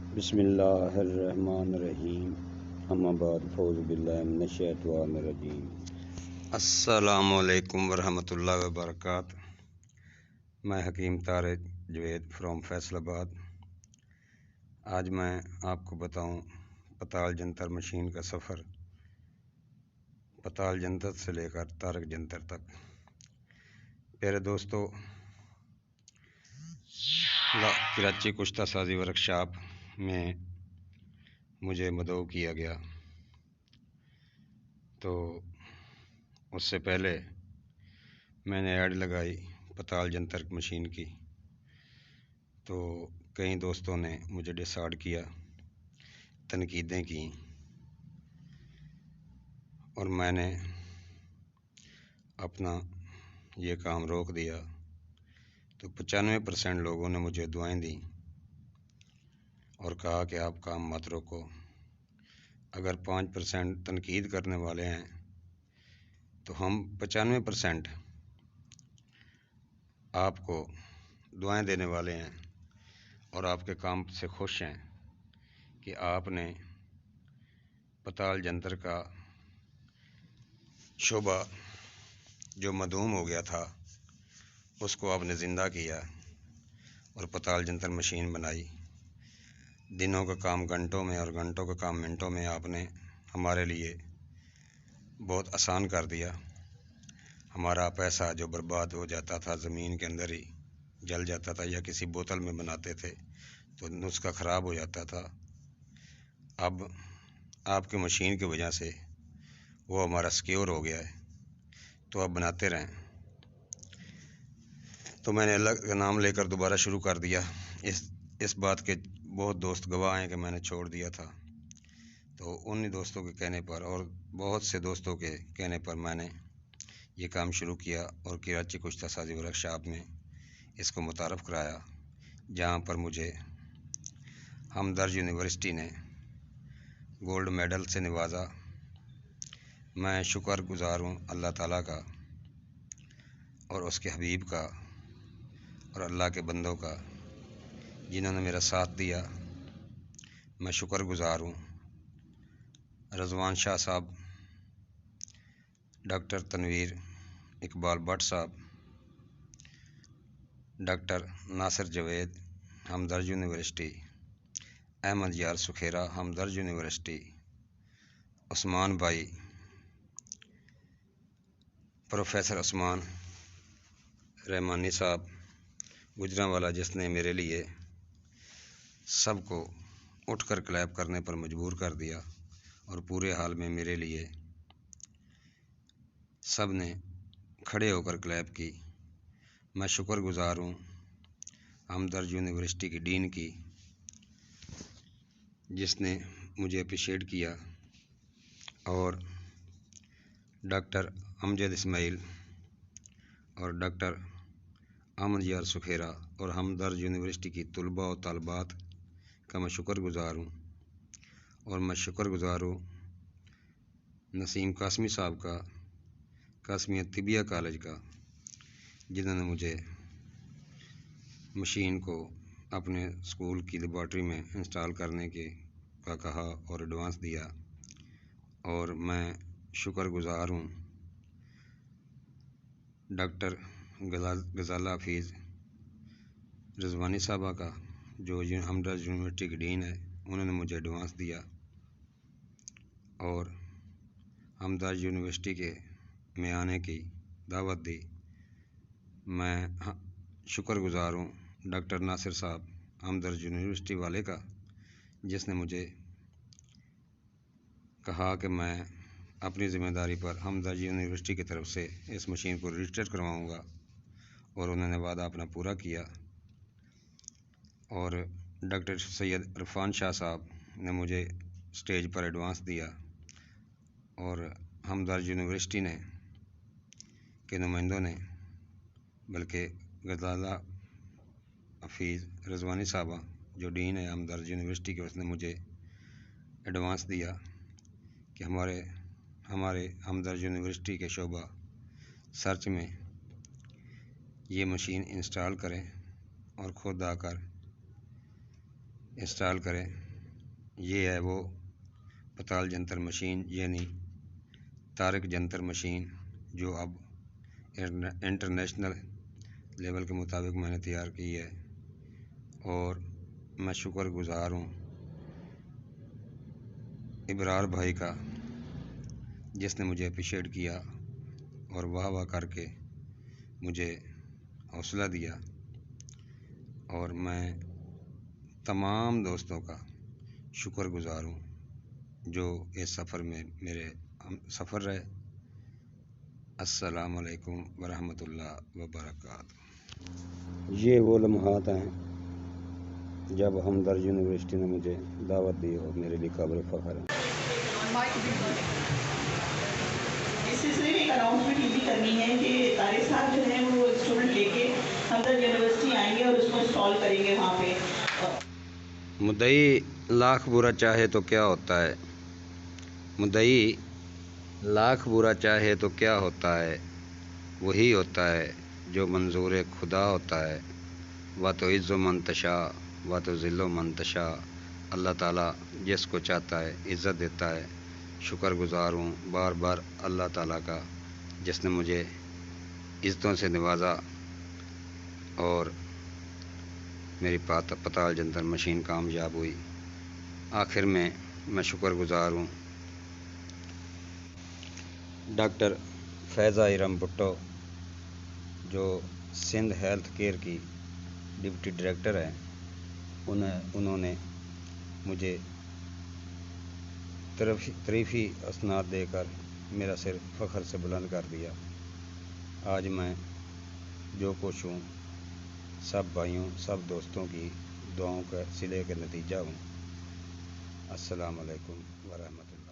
بسم اللہ الرحمن الرحیم اما بعد فوز باللہ من الشیطان الرجیم۔ السلام علیکم ورحمۃ اللہ وبرکاتہ۔ میں حکیم طارق جوید فرام فیصل آباد۔ آج میں آپ کو بتاؤں پتال جنتر مشین کا سفر، پتال جنتر سے لے کر تارک جنتر تک۔ پیارے دوستو، کراچی کشتہ سازی ورکشاپ میں مجھے مدعو کیا گیا، تو اس سے پہلے میں نے ایڈ لگائی پتال جنتر مشین کی، تو کئی دوستوں نے مجھے ڈسارڈ کیا، تنقیدیں کی، اور میں نے اپنا یہ کام روک دیا۔ تو 95% لوگوں نے مجھے دعائیں دیں اور کہا کہ آپ کام مت روکو۔ اگر 5% تنقید کرنے والے ہیں تو ہم 95% آپ کو دعائیں دینے والے ہیں اور آپ کے کام سے خوش ہیں کہ آپ نے پتال جنتر کا شعبہ جو مدھوم ہو گیا تھا اس کو آپ نے زندہ کیا اور پتال جنتر مشین بنائی۔ دنوں کا کام گھنٹوں میں اور گھنٹوں کا کام منٹوں میں آپ نے ہمارے لیے بہت آسان کر دیا۔ ہمارا پیسہ جو برباد ہو جاتا تھا، زمین کے اندر ہی جل جاتا تھا، یا کسی بوتل میں بناتے تھے تو نسخہ خراب ہو جاتا تھا، اب آپ کی مشین کی وجہ سے وہ ہمارا سیکیور ہو گیا ہے، تو اب بناتے رہیں۔ تو میں نے اللہ کا نام لے کر دوبارہ شروع کر دیا۔ اس بات کے بہت دوست گواہ ہیں کہ میں نے چھوڑ دیا تھا، تو انہی دوستوں کے کہنے پر اور بہت سے دوستوں کے کہنے پر میں نے یہ کام شروع کیا اور کراچی کشتہ سازی ورکشاپ میں اس کو متعارف کرایا، جہاں پر مجھے ہمدرد یونیورسٹی نے گولڈ میڈل سے نوازا۔ میں شکر گزار ہوں اللہ تعالیٰ کا اور اس کے حبیب کا اور اللہ کے بندوں کا، جنہوں نے میرا ساتھ دیا۔ میں شکر گزار ہوں رضوان شاہ صاحب، ڈاکٹر تنویر اقبال بٹ صاحب، ڈاکٹر ناصر جوید ہمدرد یونیورسٹی، احمد یار سکھیرا ہمدرد یونیورسٹی، عثمان بھائی، پروفیسر عثمان رحمانی صاحب گجرانوالا، جس نے میرے لیے سب کو اٹھ کر کلیپ کرنے پر مجبور کر دیا، اور پورے حال میں میرے لیے سب نے کھڑے ہو کر کلیپ کی۔ میں شکر گزار ہوں ہمدرد یونیورسٹی کی ڈین کی، جس نے مجھے اپریشیٹ کیا، اور ڈاکٹر امجد اسماعیل اور ڈاکٹر احمد یار سکھیرا اور ہمدرد یونیورسٹی کی طلباء و طالبات کا میں شکر گزار ہوں۔ اور میں شکر گزار ہوں نسیم قاسمی صاحب کا، قاسمیہ طبیہ کالج کا، جنہوں نے مجھے مشین کو اپنے اسکول کی لیبارٹری میں انسٹال کرنے کا کہا اور ایڈوانس دیا۔ اور میں شکر گزار ہوں ڈاکٹر غزالہ حفیظ رضوانی صاحبہ کا، جو ہمدرد یونیورسٹی کی ڈین ہے۔ انہوں نے مجھے ایڈوانس دیا اور ہمدرد یونیورسٹی میں آنے کی دعوت دی۔ میں شکر گزار ہوں ڈاکٹر ناصر صاحب ہمدرد یونیورسٹی والے کا، جس نے مجھے کہا کہ میں اپنی ذمہ داری پر ہمدرد یونیورسٹی کی طرف سے اس مشین کو رجسٹر کرواؤں گا، اور انہوں نے وعدہ اپنا پورا کیا۔ اور ڈاکٹر سید عرفان شاہ صاحب نے مجھے اسٹیج پر ایڈوانس دیا، اور ہمدرد یونیورسٹی کے نمائندوں نے، بلکہ غزالہ حفیظ رضوانی صاحبہ جو ڈین ہے ہمدرد یونیورسٹی کے، اس نے مجھے ایڈوانس دیا کہ ہمارے ہمدرد یونیورسٹی کے شعبہ سرچ میں یہ مشین انسٹال کریں اور خود آ کر انسٹال کریں۔ یہ ہے وہ پتال جنتر مشین، یعنی طارق جنتر مشین، جو اب انٹرنیشنل لیول کے مطابق میں نے تیار کی ہے، اور میں شکر گزار ہوں ابرار بھائی کا، جس نے مجھے اپریشیٹ کیا اور واہ واہ کر کے مجھے حوصلہ دیا، اور میں تمام دوستوں کا شکر گزار ہوں جو اس سفر میں میرے سفر رہے۔ السلام علیکم ورحمۃ اللہ وبرکاتہ۔ یہ وہ لمحات ہیں جب ہمدرد یونیورسٹی نے مجھے دعوت دی اور میرے لیے قابل فخر ہے۔ اس سلسلے میں ایک اناؤنسمنٹ یہ بھی کرنی ہے کہ طارق صاحب جو ہیں وہ اسٹوڈنٹ لے کے ہمدرد یونیورسٹی آئیں گے اور اس کو انسٹال کریں گے وہاں پہ۔ مدعی لاکھ برا چاہے تو کیا ہوتا ہے، مدعی لاکھ برا چاہے تو کیا ہوتا ہے، وہی ہوتا ہے جو منظور خدا ہوتا ہے۔ و تو عز و منتشا و تو ذل و منتشا، اللہ تعالیٰ جس کو چاہتا ہے عزت دیتا ہے۔ شکر گزار ہوں بار بار اللہ تعالیٰ کا، جس نے مجھے عزتوں سے نوازا اور میری پتال جنتر مشین کامیاب ہوئی۔ آخر میں شکر گزار ہوں ڈاکٹر فیضہ ارم بھٹو، جو سندھ ہیلتھ کیئر کی ڈپٹی ڈائریکٹر ہیں۔ انہوں نے مجھے تریفی اسناد دے کر میرا سر فخر سے بلند کر دیا۔ آج میں جو کچھ ہوں، سب بھائیوں، سب دوستوں کی دعاؤں کا صلے کا نتیجہ ہوں۔ السلام علیکم ورحمۃ اللہ۔